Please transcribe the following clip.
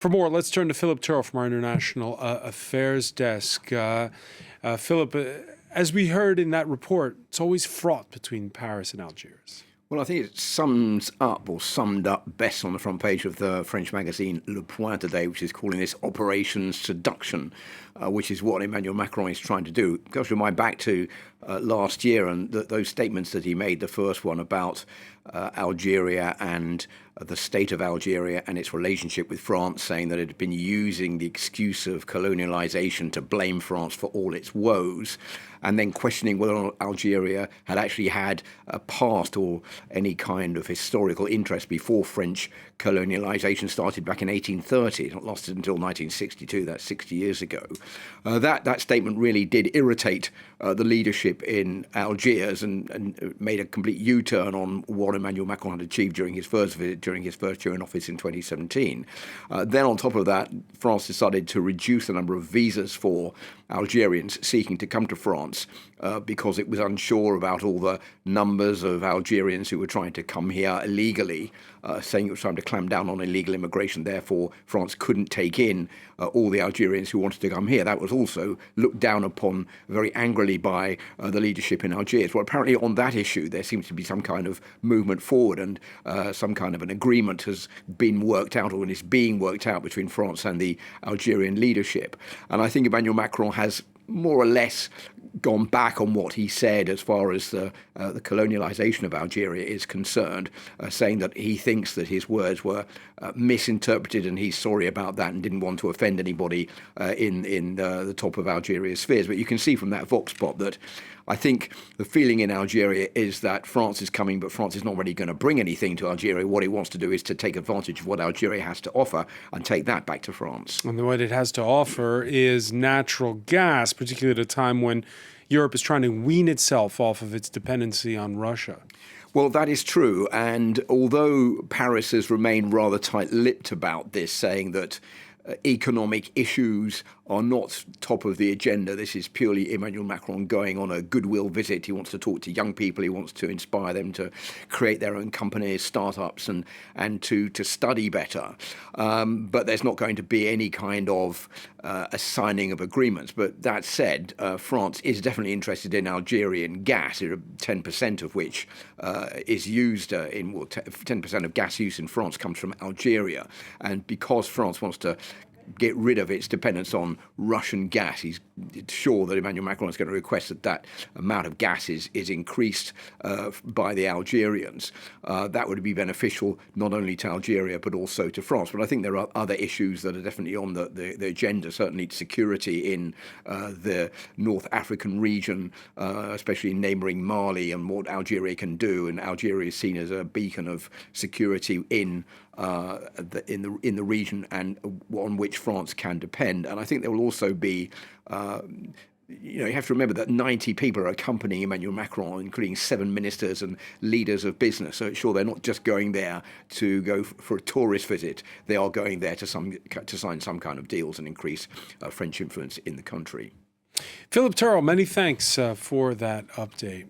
For more, let's turn to Philip Turle from our International Affairs Desk. Philip, as we heard in that report, it's always fraught between Paris and Algiers. Well, I think it summed up best on the front page of the French magazine Le Point today, which is calling this Operation Seduction, which is what Emmanuel Macron is trying to do. It goes my back to last year and those statements that he made, the first one about Algeria and the state of Algeria and its relationship with France, saying that it had been using the excuse of colonialization to blame France for all its woes, and then questioning whether or not Algeria had actually had a past or any kind of historical interest before French colonialization started back in 1830. It lasted until 1962, that's 60 years ago. That statement really did irritate the leadership in Algiers and made a complete U-turn on what Emmanuel Macron had achieved during his first visit, during his first year in office in 2017. Then on top of that, France decided to reduce the number of visas for Algerians seeking to come to France because it was unsure about all the numbers of Algerians who were trying to come here illegally, saying it was trying to clamp down on illegal immigration. Therefore, France couldn't take in all the Algerians who wanted to come here. That was also looked down upon very angrily by the leadership in Algiers. Well, apparently on that issue, there seems to be some kind of movement forward, and some kind of an agreement has been worked out, or is being worked out, between France and the Algerian leadership. And I think Emmanuel Macron has more or less gone back on what he said as far as the colonialization of Algeria is concerned, saying that he thinks that his words were misinterpreted, and he's sorry about that and didn't want to offend anybody in the top of Algeria's spheres. But you can see from that vox pop that I think the feeling in Algeria is that France is coming, but France is not really going to bring anything to Algeria. What he wants to do is to take advantage of what Algeria has to offer and take that back to France. And what it has to offer is natural gas, particularly at a time when Europe is trying to wean itself off of its dependency on Russia. Well, that is true. And although Paris has remained rather tight-lipped about this, saying that economic issues are not top of the agenda. This is purely Emmanuel Macron going on a goodwill visit. He wants to talk to young people. He wants to inspire them to create their own companies, startups, and to study better. But there's not going to be any kind of a signing of agreements. But that said, France is definitely interested in Algerian gas, 10% of which is used 10% of gas use in France comes from Algeria. And because France wants to get rid of its dependence on Russian gas, he's sure that Emmanuel Macron is going to request that amount of gas is increased by the Algerians. That would be beneficial not only to Algeria but also to France. But I think there are other issues that are definitely on the agenda, certainly security in the North African region, especially in neighbouring Mali, and what Algeria can do. And Algeria is seen as a beacon of security in the region, and on which France can depend. And I think there will also be you have to remember that 90 people are accompanying Emmanuel Macron, including 7 ministers and leaders of business. So sure, they're not just going there to go for a tourist visit. They are going there to sign some kind of deals and increase French influence in the country. Philip Turle, many thanks for that update.